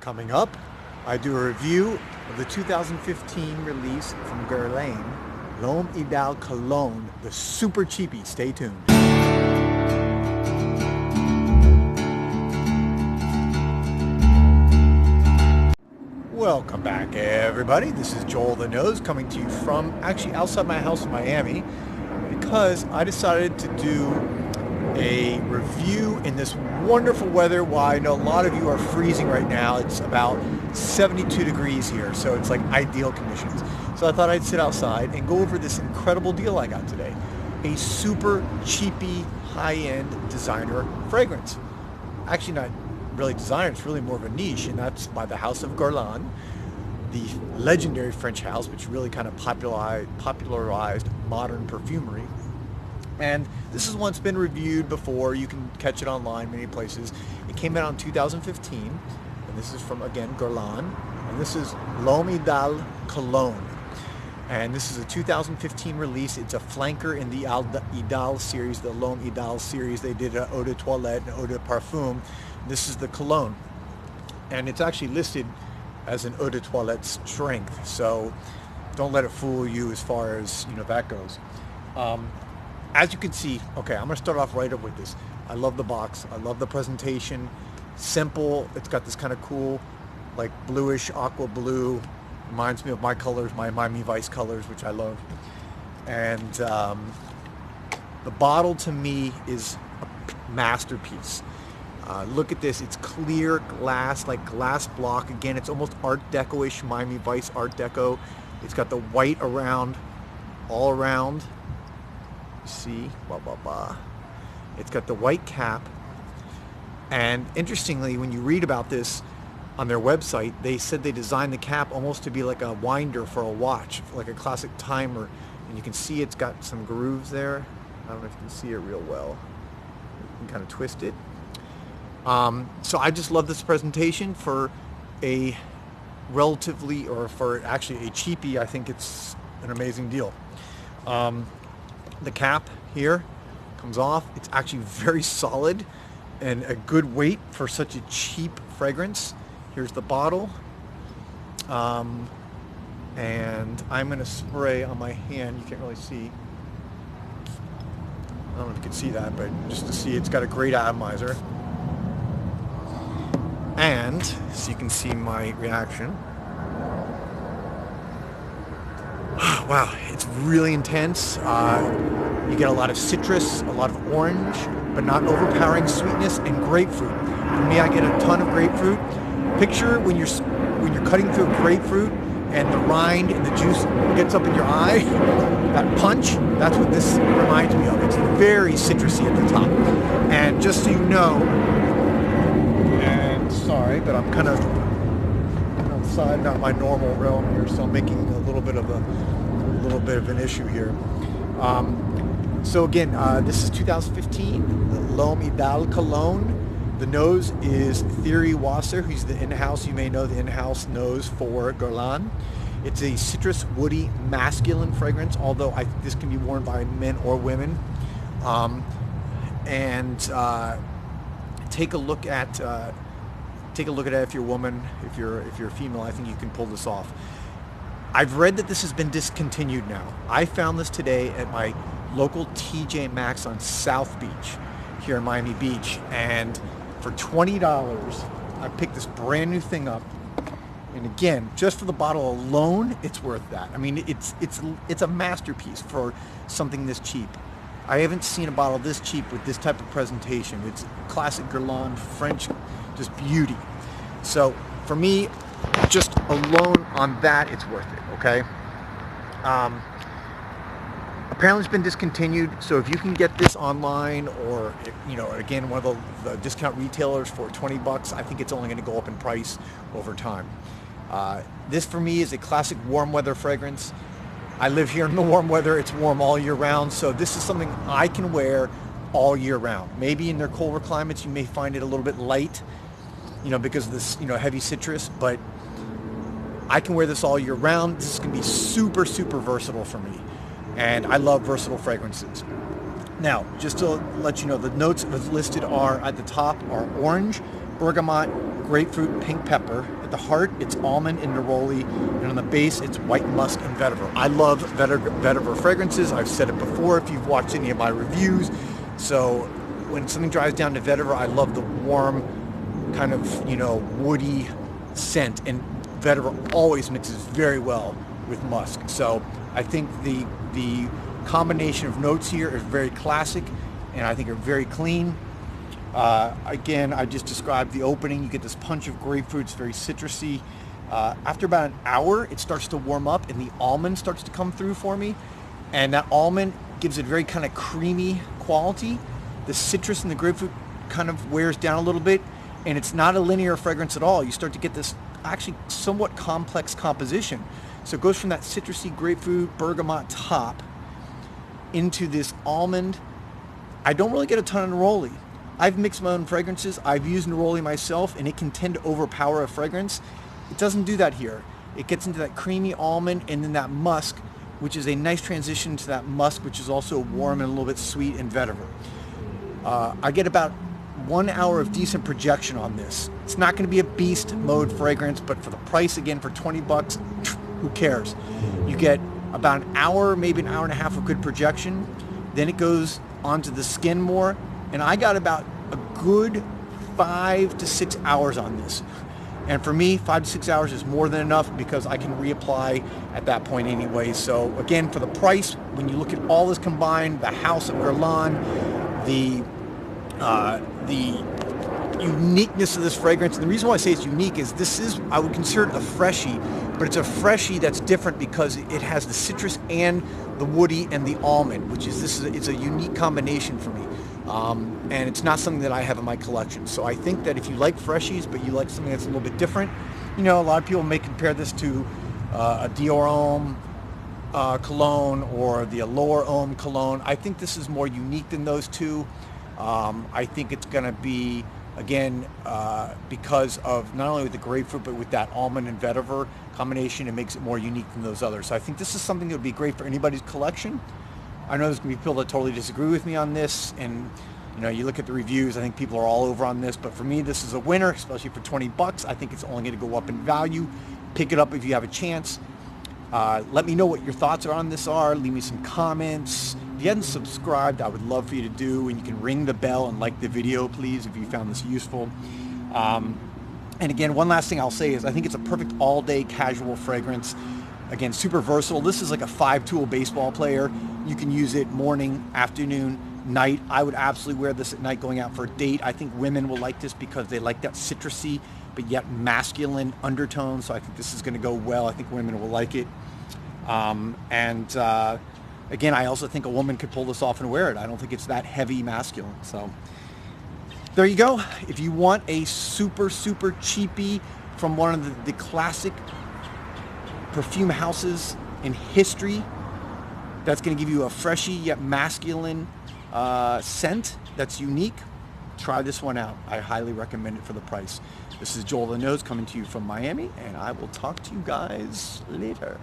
Coming up, I do a review of the 2015 release from Guerlain, L'Homme Ideal Cologne, the super cheapie. Stay tuned. Welcome back, everybody. This is Joel the Nose coming to you from actually outside my house in Miami because I decided to do a review in this wonderful weather. While I know a lot of you are freezing right now, it's about 72 degrees here, so it's like ideal conditions. So I thought I'd sit outside and go over this incredible deal I got today. A super cheapy, high-end designer fragrance. Actually not really designer, it's really more of a niche, and that's by the House of Guerlain, the legendary French house which really kind of popularized modern perfumery. And this is one that's been reviewed before. You can catch it online many places. It came out in 2015, and this is from, again, Guerlain, and this is L'Homme Ideal Cologne. And this is a 2015 release. It's a flanker in the Ideal series, the L'Homme Ideal series. They did an eau de toilette and eau de parfum. This is the cologne. And it's actually listed as an eau de toilette strength. So don't let it fool you as far as, that goes. As you can see, okay, I'm going to start off right up with this. I love the box. I love the presentation. Simple. It's got this kind of cool, like bluish, aqua blue. Reminds me of my colors, my Miami Vice colors, which I love. And the bottle to me is a masterpiece. Look at this. It's clear glass, like glass block. Again, it's almost Art Deco-ish, Miami Vice Art Deco. It's got the white around, all around. See, blah, blah, blah. It's got the white cap. And interestingly, when you read about this on their website, they said they designed the cap almost to be like a winder for a watch, like a classic timer. And you can see it's got some grooves there. I don't know if you can see it real well. You can kind of twist it. So I just love this presentation for a relatively, or for actually a cheapie. I think it's an amazing deal. The cap here comes off. It's actually very solid and a good weight for such a cheap fragrance. Here's the bottle. And I'm going to spray on my hand. You can't really see. I don't know if you can see that, but just to see, it's got a great atomizer. And so you can see my reaction. Wow, it's really intense. You get a lot of citrus, a lot of orange, but not overpowering sweetness, and grapefruit. For me, I get a ton of grapefruit. Picture when you're cutting through a grapefruit and the rind and the juice gets up in your eye, that punch, that's what this reminds me of. It's very citrusy at the top. And just so you know, and sorry, but I'm kind of outside, not my normal realm here, so I'm making a little bit of an issue here. So again, this is 2015, the L'Homme Ideal Cologne. The nose is Thierry Wasser, who's the in-house, you may know the in-house nose for Guerlain. It's a citrus, woody, masculine fragrance, although this can be worn by men or women. Take a look at it if you're a woman, if you're a female. I think you can pull this off. I've read that this has been discontinued now. I found this today at my local TJ MAXX on South Beach here in Miami Beach, and for $20 I picked this brand new thing up. And again, just for the bottle alone, it's worth that. I mean, it's a masterpiece for something this cheap. I haven't seen a bottle this cheap with this type of presentation. It's classic Guerlain French, just beauty. So for me, just alone on that, it's worth it, okay? Apparently it's been discontinued, so if you can get this online or, again, one of the discount retailers for $20, I think it's only going to go up in price over time. This for me is a classic warm weather fragrance. I live here in the warm weather. It's warm all year round, so this is something I can wear all year round. Maybe in their colder climates you may find it a little bit light, because of this, heavy citrus, but I can wear this all year round. This is going to be super, super versatile for me. And I love versatile fragrances. Now, just to let you know, the notes listed are at the top are orange, bergamot, grapefruit, pink pepper. At the heart, it's almond and neroli, and on the base, it's white musk and vetiver. I love vetiver fragrances. I've said it before if you've watched any of my reviews. So when something drives down to vetiver, I love the warm, kind of, you know, woody scent, and vetiver always mixes very well with musk. So I think the combination of notes here is very classic, and I think are very clean. Again, I just described the opening. You get this punch of grapefruit. It's very citrusy. After about an hour, it starts to warm up, and the almond starts to come through for me. And that almond gives it very kind of creamy quality. The citrus in the grapefruit kind of wears down a little bit, and it's not a linear fragrance at all. You start to get this actually somewhat complex composition. So it goes from that citrusy grapefruit bergamot top into this almond. I don't really get a ton of neroli. I've mixed my own fragrances. I've used neroli myself, and it can tend to overpower a fragrance. It doesn't do that here. It gets into that creamy almond and then that musk, which is a nice transition to that musk, which is also warm and a little bit sweet and vetiver. I get about 1 hour of decent projection on this. It's not going to be a beast mode fragrance, but for the price, again, for 20 bucks, who cares? You get about an hour, maybe an hour and a half of good projection. Then it goes onto the skin more. And I got about a good 5 to 6 hours on this. And for me, 5 to 6 hours is more than enough because I can reapply at that point anyway. So again, for the price, when you look at all this combined, the House of Guerlain, the uniqueness of this fragrance, and the reason why I say it's unique is this is, I would consider it a freshie, but it's a freshie that's different because it has the citrus and the woody and the almond, which is, it's a unique combination for me. And it's not something that I have in my collection. So I think that if you like freshies, but you like something that's a little bit different, you know, a lot of people may compare this to a Dior Homme cologne or the Allure Homme cologne. I think this is more unique than those two. I think it's going to be, again, because of not only with the grapefruit, but with that almond and vetiver combination, it makes it more unique than those others. So I think this is something that would be great for anybody's collection. I know there's going to be people that totally disagree with me on this, and you know, you look at the reviews, I think people are all over on this, but for me, this is a winner, especially for 20 bucks. I think it's only going to go up in value. Pick it up if you have a chance. Let me know what your thoughts on this are. Leave me some comments. If you haven't subscribed, I would love for you to do, and you can ring the bell and like the video, please, if you found this useful. And again, one last thing I'll say is I think it's a perfect all-day casual fragrance. Again, super versatile. This is like a 5-tool baseball player. You can use it morning, afternoon, night. I would absolutely wear this at night going out for a date. I think women will like this because they like that citrusy but yet masculine undertone. So I think this is going to go well. I think women will like it. Again, I also think a woman could pull this off and wear it. I don't think it's that heavy masculine. So there you go. If you want a super cheapy from one of the classic perfume houses in history, that's going to give you a freshy yet masculine scent that's unique, try this one out. I highly recommend it for the price. This is Joel the Nose coming to you from Miami, and I will talk to you guys later.